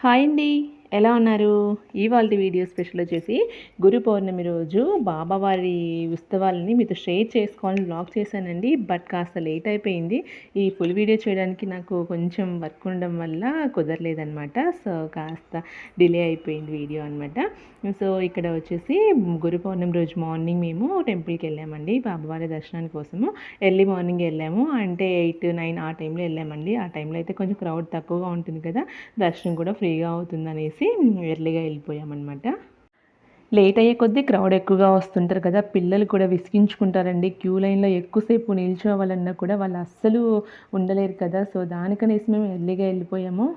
Hi అండి. ఎలా ఉన్నారు? ఇవాల్టి వీడియో స్పెషల్ వచ్చేసి గురు పౌర్ణమి రోజు బాబావారి ఉత్సవాలని మీతో షేర్ చేసుకోవాలని వ్లాగ్ చేశానండి. బట్ కాస్త లేట్ అయిపోయింది. ఈ ఫుల్ వీడియో చేయడానికి నాకు కొంచెం వర్క్ ఉండడం వల్ల కుదరలేదనమాట. సో కాస్త డిలే అయిపోయింది వీడియో అనమాట. సో ఇక్కడ వచ్చేసి గురు పౌర్ణమి రోజు మార్నింగ్ మేము టెంపుల్కి వెళ్ళామండి బాబావారి దర్శనాని కోసము. ఎర్లీ మార్నింగ్ వెళ్ళాము, అంటే 8, 9 ఆ టైంలో వెళ్ళామండి. ఆ టైంలో అయితే కొంచెం క్రౌడ్ తక్కువగా ఉంటుంది కదా, దర్శనం కూడా ఫ్రీగా అవుతుందనేసి ఎర్లీగా వెళ్ళిపోయామన్నమాట. లేట్ అయ్యే కొద్దీ క్రౌడ్ ఎక్కువగా వస్తుంటారు కదా, పిల్లలు కూడా విసిగించుకుంటారండి. క్యూ లైన్లో ఎక్కువసేపు నిల్చోవాలన్నా కూడా వాళ్ళు అస్సలు ఉండలేరు కదా. సో దానికనేసి మేము ఎర్లీగా వెళ్ళిపోయాము.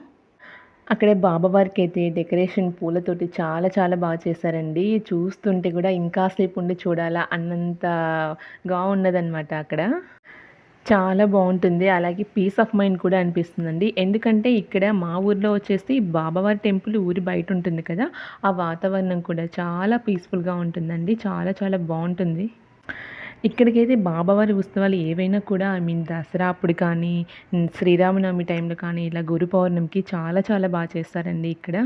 అక్కడే బాబావారికి అయితే డెకరేషన్ పూలతోటి చాలా చాలా బాగా చేశారండి. చూస్తుంటే కూడా ఇంకాసేపు ఉండి చూడాలా అన్నంతగా ఉన్నదనమాట అక్కడ. చాలా బాగుంటుంది. అలాగే పీస్ ఆఫ్ మైండ్ కూడా అనిపిస్తుందండి. ఎందుకంటే ఇక్కడ మా ఊర్లో వచ్చేసి బాబావారి టెంపుల్ ఊరి బయట ఉంటుంది కదా, ఆ వాతావరణం కూడా చాలా పీస్ఫుల్గా ఉంటుందండి. చాలా చాలా బాగుంటుంది. ఇక్కడికైతే బాబావారి ఉత్సవాలు ఏవైనా కూడా దసరా అప్పుడు కానీ, శ్రీరామనవమి టైంలో కానీ, ఇలా గురు పౌర్ణమికి చాలా చాలా బాగా చేస్తారండి ఇక్కడ.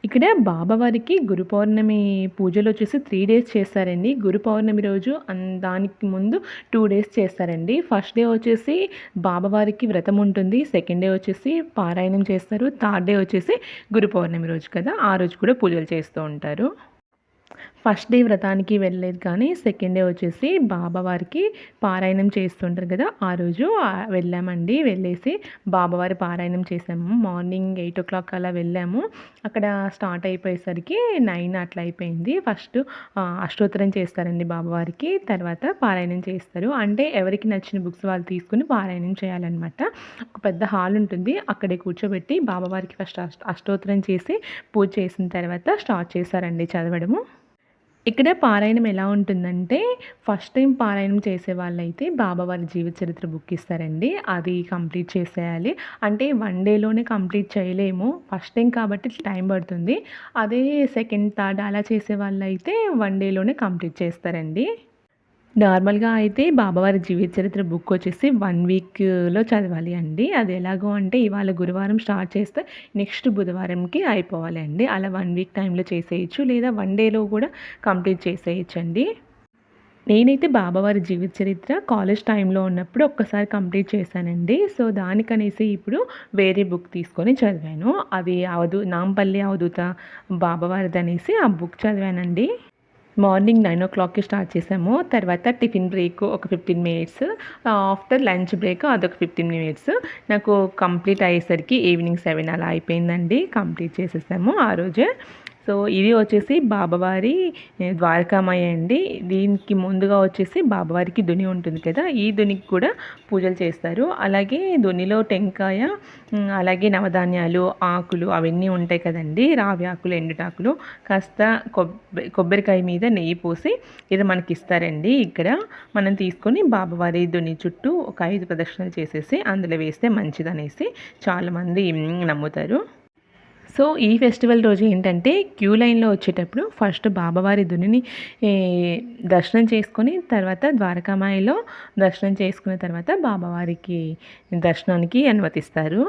ఇక్కడ బాబావారికి గురు పౌర్ణమి పూజలు వచ్చేసి 3 డేస్ చేస్తారండి. గురు పౌర్ణమి రోజు దానికి ముందు 2 డేస్ చేస్తారండి. ఫస్ట్ డే వచ్చేసి బాబావారికి వ్రతం ఉంటుంది. సెకండ్ డే వచ్చేసి పారాయణం చేస్తారు. థర్డ్ డే వచ్చేసి గురు పౌర్ణమి రోజు కదా, ఆ రోజు కూడా పూజలు చేస్తూ ఉంటారు. ఫస్ట్ డే వ్రతానికి వెళ్ళలేదు, కానీ సెకండ్ డే వచ్చేసి బాబావారికి పారాయణం చేస్తుంటారు కదా, ఆ రోజు వెళ్ళామండి. వెళ్ళేసి బాబావారి పారాయణం చేసాము. మార్నింగ్ 8 అలా వెళ్ళాము. అక్కడ స్టార్ట్ అయిపోయేసరికి 9 అట్లా అయిపోయింది. ఫస్ట్ అష్టోత్తరం చేస్తారండి బాబావారికి, తర్వాత పారాయణం చేస్తారు. అంటే ఎవరికి నచ్చిన బుక్స్ వాళ్ళు తీసుకుని పారాయణం చేయాలన్నమాట. ఒక పెద్ద హాల్ ఉంటుంది, అక్కడే కూర్చోబెట్టి బాబావారికి ఫస్ట్ అష్టోత్తరం చేసి పూజ చేసిన తర్వాత స్టార్ట్ చేశారండి చదవడము. ఇక్కడ పారాయణం ఎలా ఉంటుందంటే, ఫస్ట్ టైం పారాయణం చేసే వాళ్ళైతే బాబావారి జీవిత చరిత్ర బుక్ ఇస్తారండి. అది కంప్లీట్ చేసేయాలి. అంటే 1 డేలోనే కంప్లీట్ చేయలేము, ఫస్ట్ టైం కాబట్టి టైం పడుతుంది. అదే సెకండ్, థర్డ్ అలా చేసే వాళ్ళైతే 1 డేలోనే కంప్లీట్ చేస్తారండి. నార్మల్గా అయితే బాబావారి జీవిత చరిత్ర బుక్ వచ్చేసి 1 వీక్లో చదవాలి అండి. అది ఎలాగో అంటే ఇవాళ గురువారం స్టార్ట్ చేస్తే నెక్స్ట్ బుధవారంకి అయిపోవాలి అండి. అలా 1 వీక్ టైంలో చేసేయచ్చు, లేదా 1 డేలో కూడా కంప్లీట్ చేసేయచ్చు అండి. నేనైతే బాబావారి జీవిత చరిత్ర కాలేజ్ టైంలో ఉన్నప్పుడు ఒక్కసారి కంప్లీట్ చేశానండి. సో దానికనేసి ఇప్పుడు వేరే బుక్ తీసుకొని చదివాను. అది నాంపల్లి అవధూత బాబావారిది అనేసి ఆ బుక్ చదివానండి. మార్నింగ్ 9 స్టార్ట్ చేసాము. తర్వాత టిఫిన్ బ్రేక్ ఒక 15 మినిట్స్, ఆఫ్టర్ లంచ్ బ్రేక్ అదొక 15 మినిట్స్. నాకు కంప్లీట్ అయ్యేసరికి ఈవినింగ్ 7 అలా అయిపోయిందండి. కంప్లీట్ చేసేసాము ఆ రోజే. సో ఇది వచ్చేసి బాబావారి ద్వారకామాయ అండి. దీనికి ముందుగా వచ్చేసి బాబావారికి దుని ఉంటుంది కదా, ఈ దునికి కూడా పూజలు చేస్తారు. అలాగే దునిలో టెంకాయ, అలాగే నవధాన్యాలు, ఆకులు అవన్నీ ఉంటాయి కదండి, రావి ఆకులు, ఎండుటాకులు, కాస్త కొబ్బరికాయ మీద నెయ్యి పోసి ఇది మనకి ఇస్తారండి. ఇక్కడ మనం తీసుకొని బాబావారి దుని చుట్టూ ఒక 5 ప్రదక్షిణలు చేసేసి అందులో వేస్తే మంచిదనేసి చాలామంది నమ్ముతారు. సో ఈ ఫెస్టివల్ రోజు ఏంటంటే, క్యూ లైన్లో వచ్చేటప్పుడు ఫస్ట్ బాబావారి దునిని దర్శనం చేసుకొని, తర్వాత ద్వారకామాయిలో దర్శనం చేసుకున్న తర్వాత బాబావారికి దర్శనానికి అనుమతిస్తారు.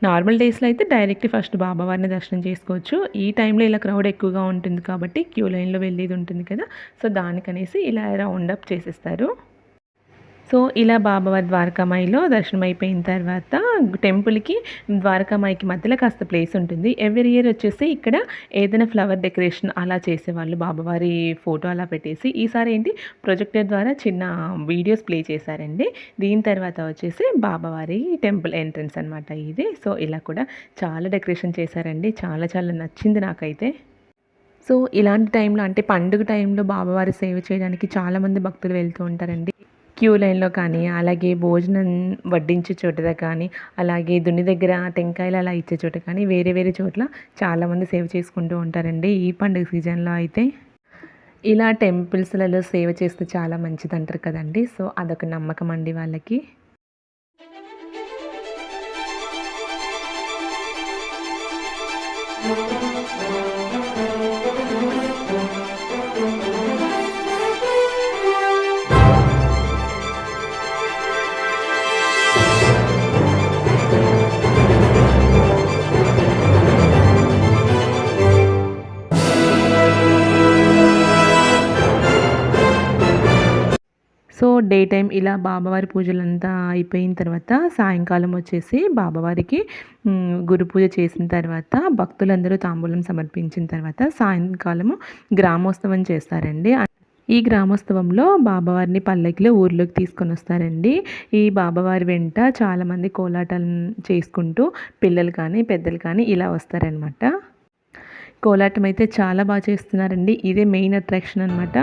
నార్మల్ డేస్లో అయితే డైరెక్ట్ ఫస్ట్ బాబావారిని దర్శనం చేసుకోవచ్చు. ఈ టైంలో ఇలా క్రౌడ్ ఎక్కువగా ఉంటుంది కాబట్టి క్యూ లైన్లో వెళ్ళేది ఉంటుంది కదా, సో దానికనేసి ఇలా రౌండ్ అప్ చేసేస్తారు. సో ఇలా బాబావారి ద్వారకామాయిలో దర్శనం అయిపోయిన తర్వాత టెంపుల్కి ద్వారకామాయికి మధ్యలో కాస్త ప్లేస్ ఉంటుంది. ఎవ్రీ ఇయర్ వచ్చేసి ఇక్కడ ఏదైనా ఫ్లవర్ డెకరేషన్ అలా చేసేవాళ్ళు, బాబావారి ఫోటో అలా పెట్టేసి. ఈసారి ఏంటి, ప్రొజెక్టర్ ద్వారా చిన్న వీడియోస్ ప్లే చేశారండి. దీని తర్వాత వచ్చేసి బాబావారి టెంపుల్ ఎంట్రన్స్ అనమాట ఇది. సో ఇలా కూడా చాలా డెకరేషన్ చేశారండి. చాలా చాలా నచ్చింది నాకైతే. సో ఇలాంటి టైంలో, అంటే పండుగ టైంలో బాబావారి సేవ చేయడానికి చాలామంది భక్తులు వెళ్తూ ఉంటారండి. క్యూ లైన్లో కానీ, అలాగే భోజనం వడ్డించే చోట కానీ, అలాగే దుని దగ్గర టెంకాయలు అలా ఇచ్చే చోట కానీ, వేరే వేరే చోట్ల చాలామంది సేవ చేసుకుంటూ ఉంటారండి ఈ పండుగ సీజన్లో అయితే. ఇలా టెంపుల్స్లలో సేవ చేస్తే చాలా మంచిది అంటారు కదండి. సో అదొక నమ్మకం అండి వాళ్ళకి. డే టైం ఇలా బాబావారి పూజలంతా అయిపోయిన తర్వాత సాయంకాలం వచ్చేసి బాబావారికి గురు పూజ చేసిన తర్వాత భక్తులందరూ తాంబూలం సమర్పించిన తర్వాత సాయంకాలము గ్రామోత్సవం చేస్తారండి. ఈ గ్రామోత్సవంలో బాబావారిని పల్లకిలో ఊర్లోకి తీసుకొని వస్తారండి. ఈ బాబావారి వెంట చాలామంది కోలాటాలు చేసుకుంటూ పిల్లలు కానీ పెద్దలు కానీ ఇలా వస్తారనమాట. కోలాటం అయితే చాలా బాగా చేస్తున్నారండి. ఇదే మెయిన్ అట్రాక్షన్ అనమాట.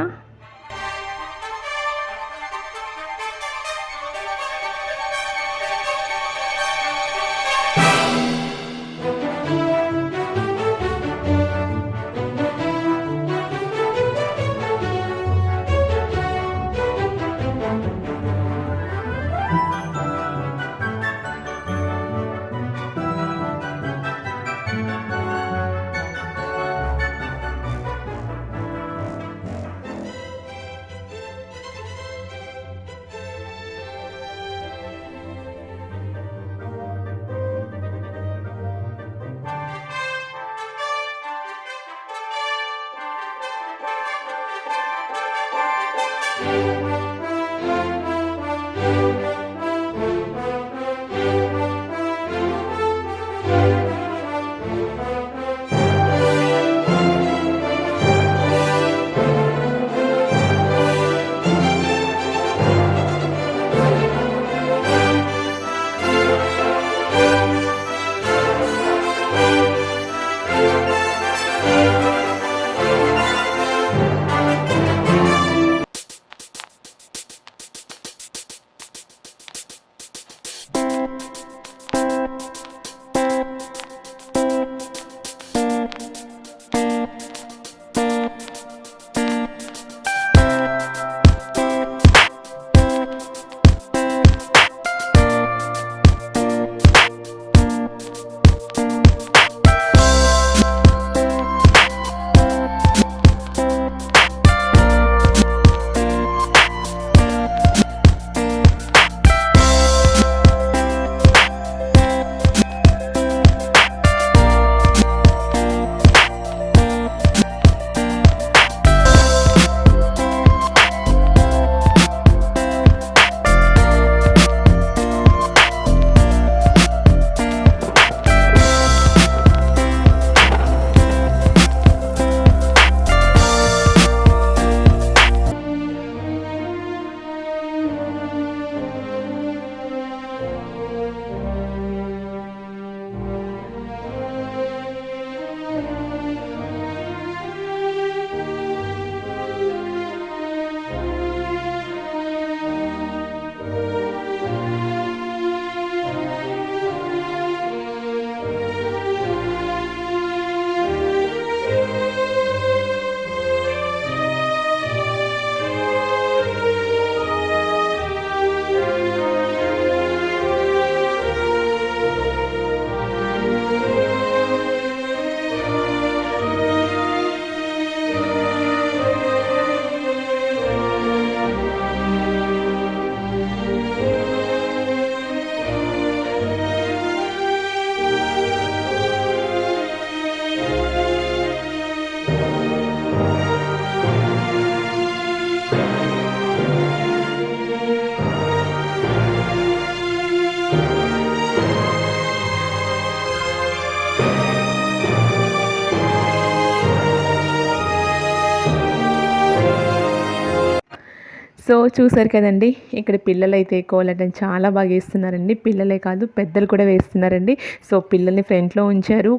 సో చూసారు కదండి, ఇక్కడ పిల్లలైతే కోలాటం చాలా బాగా వేస్తున్నారండి. పిల్లలే కాదు పెద్దలు కూడా వేస్తున్నారండి. సో పిల్లల్ని ఫ్రంట్లో ఉంచారు,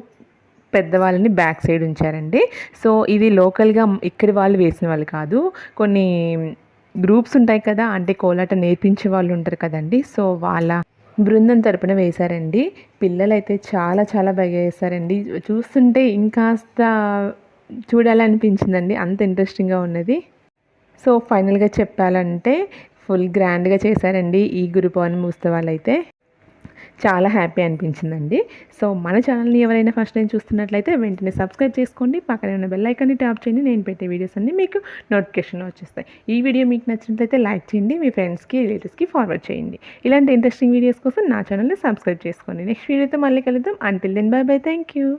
పెద్దవాళ్ళని బ్యాక్ సైడ్ ఉంచారండి. సో ఇది లోకల్గా ఇక్కడి వాళ్ళు వేసిన వాళ్ళు కాదు, కొన్ని గ్రూప్స్ ఉంటాయి కదా, అంటే కోలాటం నేర్పించే వాళ్ళు ఉంటారు కదండి, సో వాళ్ళ బృందం తరపున వేశారండి. పిల్లలైతే చాలా చాలా బాగా వేశారండి. చూస్తుంటే ఇంకాస్త చూడాలనిపించిందండి, అంత ఇంట్రెస్టింగ్గా ఉన్నది. సో ఫైనల్గా చెప్పాలంటే ఫుల్ గ్రాండ్గా చేశారండి ఈ గురు పౌర్ణమి ఉత్సవాలు అయితే. చాలా హ్యాపీ అనిపించిందండి. సో మన ఛానల్ని ఎవరైనా ఫస్ట్ టైం చూస్తున్నట్లయితే వెంటనే సబ్స్క్రైబ్ చేసుకోండి, పక్కనే ఉన్న బెల్ ఐకాన్ని ట్యాప్ చేయండి. నేను పెట్టే వీడియోస్ అన్నీ మీకు నోటిఫికేషన్ వచ్చేస్తాయి. ఈ వీడియో మీకు నచ్చినట్లయితే లైక్ చేయండి, మీ ఫ్రెండ్స్కి రిలేటివ్స్కి ఫార్వర్డ్ చేయండి. ఇలాంటి ఇంట్రెస్టింగ్ వీడియోస్ కోసం నా ఛానల్ని సబ్స్క్రైబ్ చేసుకోండి. నెక్స్ట్ వీడియోతో మళ్ళీ కలుద్దాం. Until then bye bye, thank you.